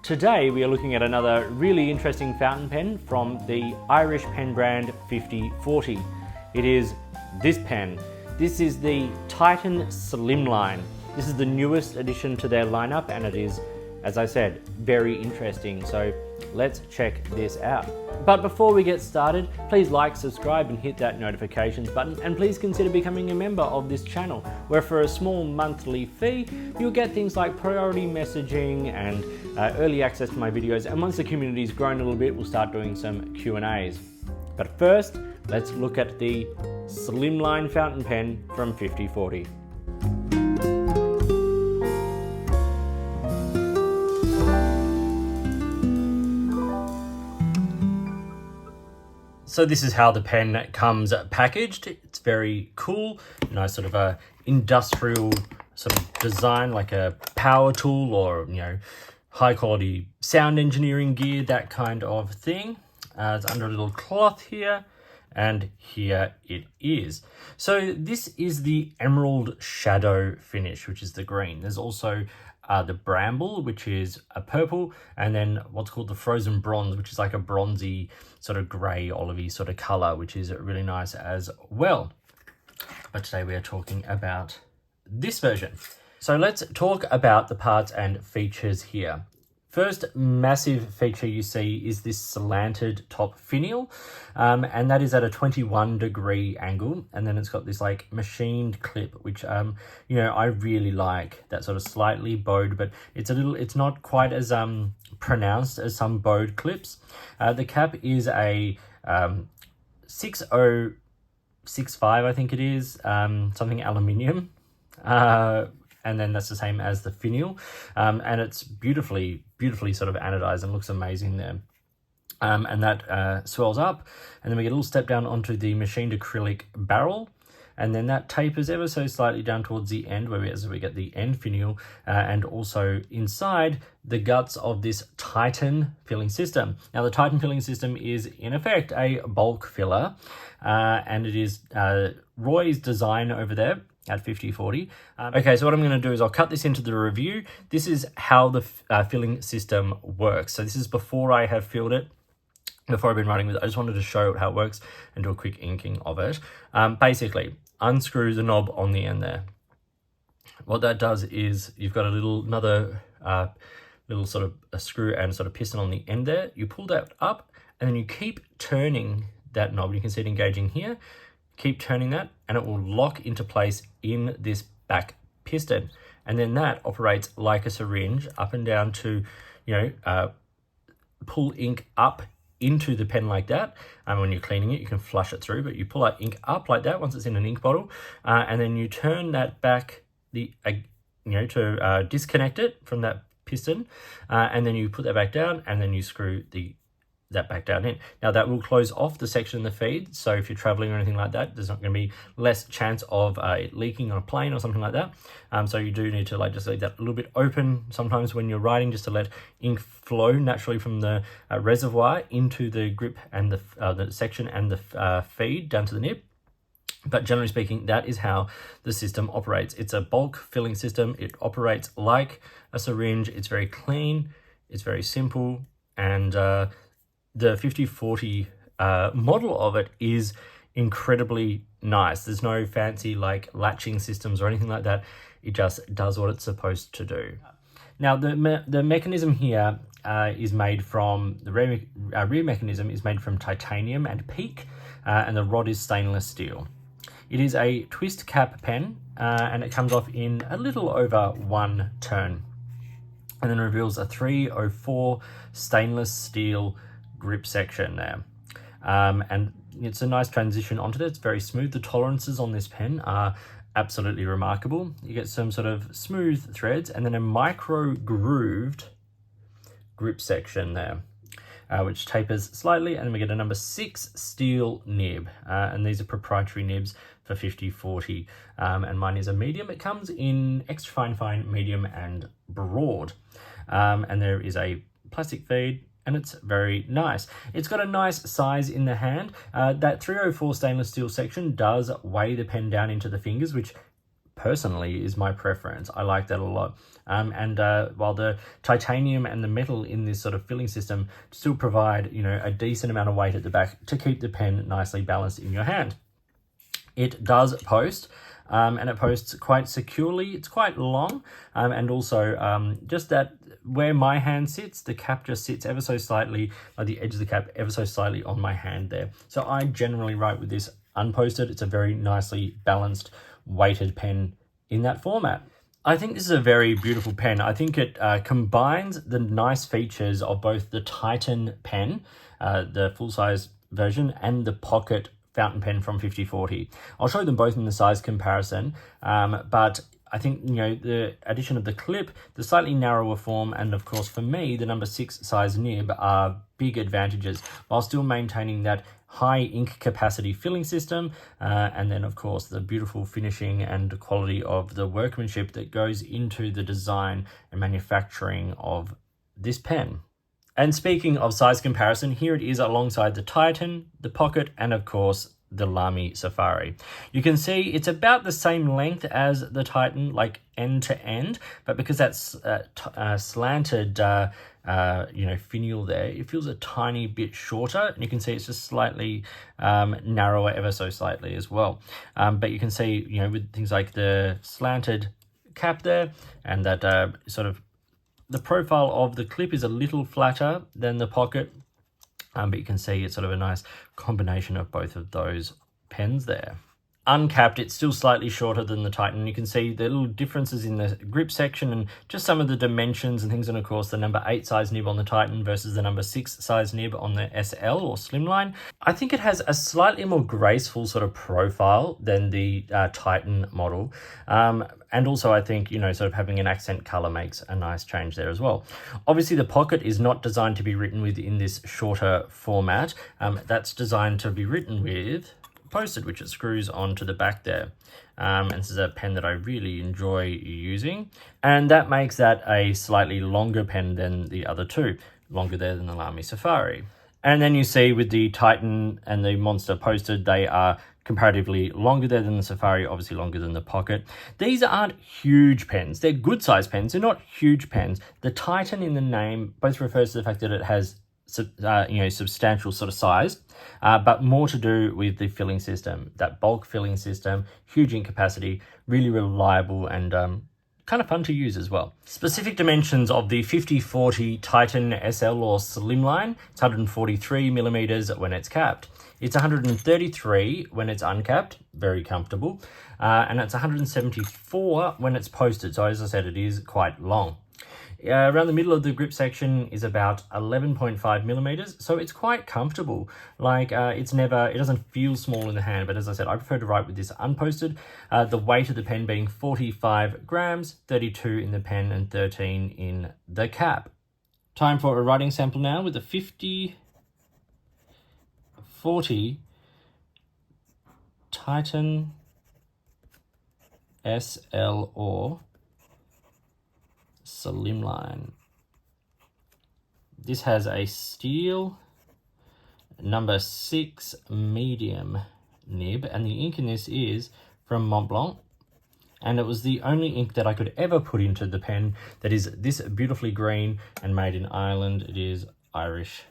Today we are looking at another really interesting fountain pen from the Irish pen brand 50/40. It is this pen. This is the Titan Slimline. This is the newest addition to their lineup and it is, as I said, very interesting. So let's check this out. But before we get started, please like, subscribe and hit that notifications button, and please consider becoming a member of this channel, where for a small monthly fee, you'll get things like priority messaging and early access to my videos, and once the community's grown a little bit, we'll start doing some Q&As. But first, let's look at the Slimline fountain pen from 50/40. So this is how the pen comes packaged. It's very cool, nice sort of a industrial sort of design, like a power tool or, you know, high quality sound engineering gear, that kind of thing. It's under a little cloth here, and here it is. So this is the Emerald Shadow finish, which is the green. There's also the Bramble, which is a purple, and then what's called the Frozen Bronze, which is like a bronzy sort of grey olivey sort of colour, which is really nice as well. But today we are talking about this version. So let's talk about the parts and features here. First massive feature you see is this slanted top finial, and that is at a 21-degree angle, and then it's got this like machined clip, which you know, I really like that sort of slightly bowed, but it's not quite as pronounced as some bowed clips. The cap is a 6065, I think it is, something aluminium. And then that's the same as the finial, and it's beautifully sort of anodized and looks amazing there. And that swells up, and then we get a little step down onto the machined acrylic barrel, and then that tapers ever so slightly down towards the end, where we get the end finial, and also inside the guts of this Titan filling system. Now the Titan filling system is in effect a bulk filler, and it is Roy's design over there at 50/40. Okay, so what I'm going to do is I'll cut this into the review. This is how the filling system works. So this is before I have filled it, before I've been running with it. I just wanted to show how it works and do a quick inking of it. Basically, unscrew the knob on the end there. What that does is you've got another little sort of a screw and sort of piston on the end there. You pull that up and then you keep turning that knob. You can see it engaging here. Keep turning that and it will lock into place in this back piston, and then that operates like a syringe up and down to, you know, pull ink up into the pen like that. And when you're cleaning it, you can flush it through, but you pull that ink up like that once it's in an ink bottle, and then you turn that back to disconnect it from that piston, and then you put that back down, and then you screw that back down in. Now that will close off the section in the feed, so if you're traveling or anything like that, there's not going to be less chance of it leaking on a plane or something like that. So you do need to just leave that a little bit open sometimes when you're writing, just to let ink flow naturally from the reservoir into the grip and the section and the feed down to the nib. But generally speaking, that is how the system operates. It's a bulk filling system. It operates like a syringe. It's very clean. It's very simple, and the 50/40 model of it is incredibly nice. There's no fancy like latching systems or anything like that. It just does what it's supposed to do. Now the mechanism here is made from, the rear mechanism is made from titanium and PEEK, and the rod is stainless steel. It is a twist cap pen, and it comes off in a little over 1 turn, and then reveals a 304 stainless steel grip section there, and it's a nice transition onto that. It's very smooth. The tolerances on this pen are absolutely remarkable. You get some sort of smooth threads and then a micro grooved grip section there, which tapers slightly, and then we get a number 6 steel nib, and these are proprietary nibs for 50/40, and mine is a medium. It comes in extra fine, medium and broad, and there is a plastic feed, and it's very nice. It's got a nice size in the hand. That 304 stainless steel section does weigh the pen down into the fingers, which personally is my preference. I like that a lot. While the titanium and the metal in this sort of filling system still provide, you know, a decent amount of weight at the back to keep the pen nicely balanced in your hand. It does post, and it posts quite securely. It's quite long, and also just that where my hand sits, the cap just sits ever so slightly, like the edge of the cap ever so slightly on my hand there. So I generally write with this unposted. It's a very nicely balanced, weighted pen in that format. I think this is a very beautiful pen. I think it combines the nice features of both the Titan pen, the full-size version, and the pocket fountain pen from 50/40. I'll show them both in the size comparison, but I think, you know, the addition of the clip, the slightly narrower form, and of course for me, the number 6 size nib are big advantages, while still maintaining that high ink capacity filling system, and then of course the beautiful finishing and quality of the workmanship that goes into the design and manufacturing of this pen. And speaking of size comparison, here it is alongside the Titan, the Pocket, and of course the Lamy Safari. You can see it's about the same length as the Titan, like end to end, but because that's slanted you know, finial there, it feels a tiny bit shorter, and you can see it's just slightly narrower ever so slightly as well. But you can see, you know, with things like the slanted cap there, and that sort of the profile of the clip is a little flatter than the Pocket, but you can see it's sort of a nice combination of both of those pens there. Uncapped, it's still slightly shorter than the Titan. You can see the little differences in the grip section and just some of the dimensions and things, and of course the number 8 size nib on the Titan versus the number 6 size nib on the SL or Slimline. I think it has a slightly more graceful sort of profile than the Titan model. And also I think, you know, sort of having an accent color makes a nice change there as well. Obviously the Pocket is not designed to be written with in this shorter format. That's designed to be written with posted, which it screws onto the back there. And this is a pen that I really enjoy using, and that makes that a slightly longer pen than the other two, longer there than the Lamy Safari. And then you see with the Titan and the Monster posted, they are comparatively longer there than the Safari, obviously longer than the Pocket. These aren't huge pens. They're good size pens. They're not huge pens. The Titan in the name both refers to the fact that it has you know, substantial sort of size, but more to do with the filling system, that bulk filling system, huge ink capacity, really reliable, and kind of fun to use as well. Specific dimensions of the 50/40 Titan SL or Slimline: it's 143 millimeters when it's capped. It's 133 when it's uncapped, very comfortable, and it's 174 when it's posted. So as I said, it is quite long. Around the middle of the grip section is about 11.5 millimeters, so it's quite comfortable. Like it doesn't feel small in the hand, but as I said, I prefer to write with this unposted. The weight of the pen being 45 grams, 32 in the pen and 13 in the cap. Time for a writing sample now with the 50/40 Titan SL or Slimline. This has a steel number 6 medium nib, and the ink in this is from Montblanc, and it was the only ink that I could ever put into the pen that is this beautifully green and made in Ireland. It is Irish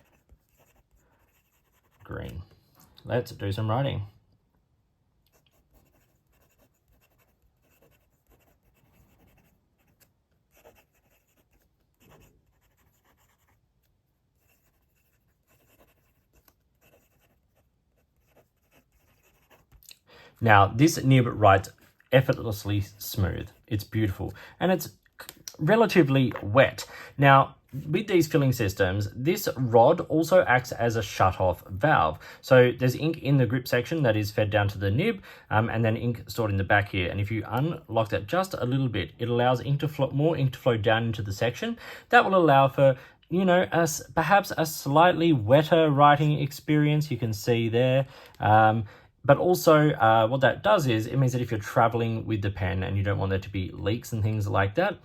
green. Let's do some writing. Now, this nib writes effortlessly smooth. It's beautiful, and it's relatively wet. Now, with these filling systems, this rod also acts as a shut-off valve. So there's ink in the grip section that is fed down to the nib, and then ink stored in the back here. And if you unlock that just a little bit, it allows more ink to flow down into the section. That will allow for, you know, perhaps a slightly wetter writing experience. You can see there. But also what that does is it means that if you're traveling with the pen and you don't want there to be leaks and things like that,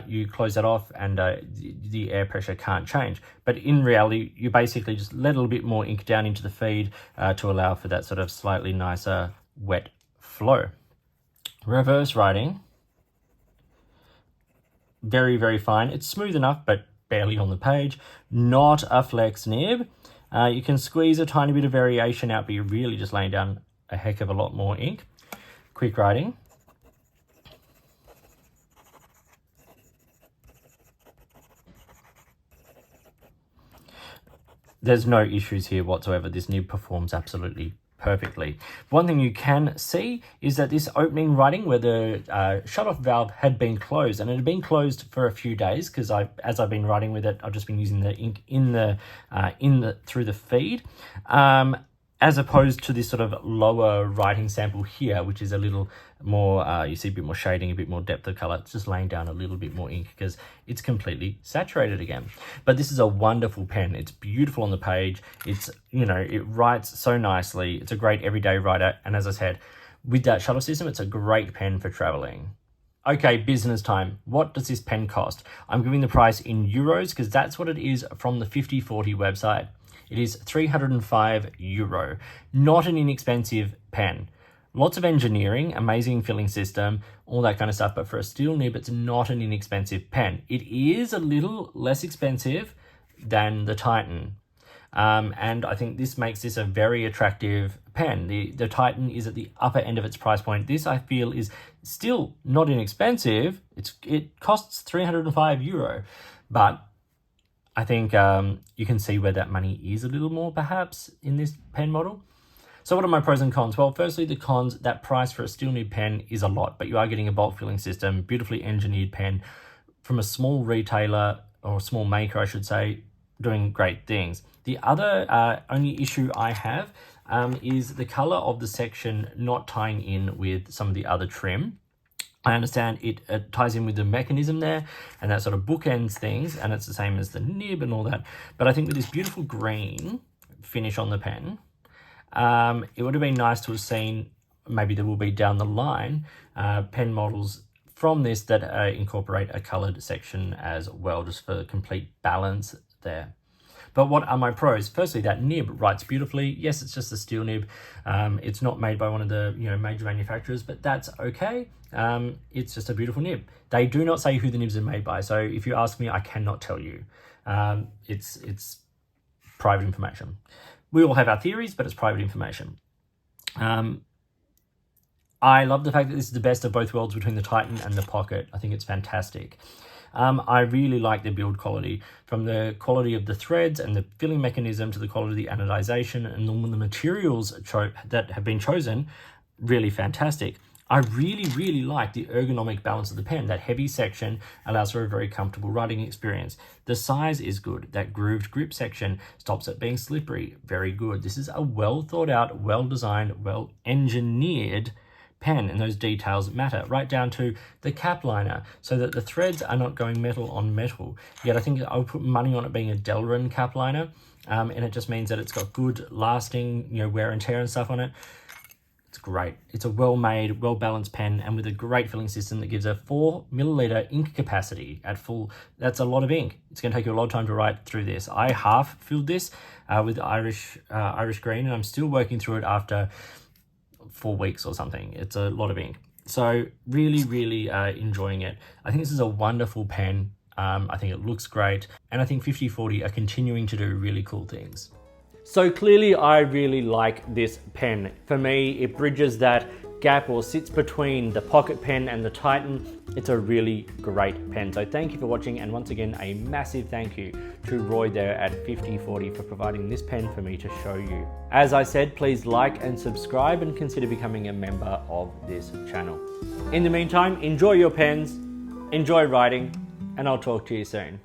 you close that off and the air pressure can't change. But in reality, you basically just let a little bit more ink down into the feed to allow for that sort of slightly nicer wet flow. Reverse writing, very, very fine. It's smooth enough, but barely on the page. Not a flex nib. You can squeeze a tiny bit of variation out, but you're really just laying down a heck of a lot more ink. Quick writing. There's no issues here whatsoever. This nib performs absolutely perfectly. One thing you can see is that this opening writing where the shut-off valve had been closed, and it had been closed for a few days because as I've been writing with it, I've just been using the ink through the feed, as opposed to this sort of lower writing sample here, which is a little more, you see a bit more shading, a bit more depth of color. It's just laying down a little bit more ink because it's completely saturated again. But this is a wonderful pen. It's beautiful on the page. It's, you know, it writes so nicely. It's a great everyday writer. And as I said, with that shuttle system, it's a great pen for traveling. Okay, business time. What does this pen cost? I'm giving the price in euros because that's what it is from the 50/40 website. It is €305. Not an inexpensive pen. Lots of engineering, amazing filling system, all that kind of stuff. But for a steel nib, it's not an inexpensive pen. It is a little less expensive than the Titan. And I think this makes this a very attractive pen. The Titan is at the upper end of its price point. This, I feel, is still not inexpensive. It costs €305. But I think you can see where that money is a little more, perhaps, in this pen model. So what are my pros and cons? Well, firstly, the cons, that price for a steel nib pen is a lot, but you are getting a bulk filling system, beautifully engineered pen from a small retailer, or a small maker, I should say, doing great things. The other only issue I have is the color of the section not tying in with some of the other trim. I understand it ties in with the mechanism there, and that sort of bookends things, and it's the same as the nib and all that. But I think with this beautiful green finish on the pen, it would have been nice to have seen, maybe there will be down the line, pen models from this that incorporate a colored section as well, just for complete balance there. But what are my pros? Firstly, that nib writes beautifully. Yes, it's just a steel nib. It's not made by one of the major manufacturers, but that's okay. It's just a beautiful nib. They do not say who the nibs are made by, so if you ask me, I cannot tell you. It's private information. We all have our theories, but it's private information. I love the fact that this is the best of both worlds between the Titan and the Pocket. I think it's fantastic. I really like the build quality, from the quality of the threads and the filling mechanism to the quality of the anodization and the materials that have been chosen, really fantastic. I really, really like the ergonomic balance of the pen. That heavy section allows for a very comfortable writing experience. The size is good. That grooved grip section stops it being slippery. Very good. This is a well thought out, well designed, well engineered pen, and those details matter, right down to the cap liner, so that the threads are not going metal on metal. Yet I think I would put money on it being a Delrin cap liner, and it just means that it's got good lasting, wear and tear and stuff on it. It's great. It's a well-made, well-balanced pen, and with a great filling system that gives a 4 milliliter ink capacity at full. That's a lot of ink. It's going to take you a lot of time to write through this. I half filled this with Irish green, and I'm still working through it after 4 weeks or something. It's a lot of ink. So really, really enjoying it. I think this is a wonderful pen. I think it looks great, and I think 50/40 are continuing to do really cool things. So clearly I really like this pen. For me, it bridges that gap, or sits between the Pocket pen and the Titan. It's a really great pen. So thank you for watching, and once again, a massive thank you to Roy there at 50/40 for providing this pen for me to show you. As I said, please like and subscribe, and consider becoming a member of this channel. In the meantime, enjoy your pens, enjoy writing, and I'll talk to you soon.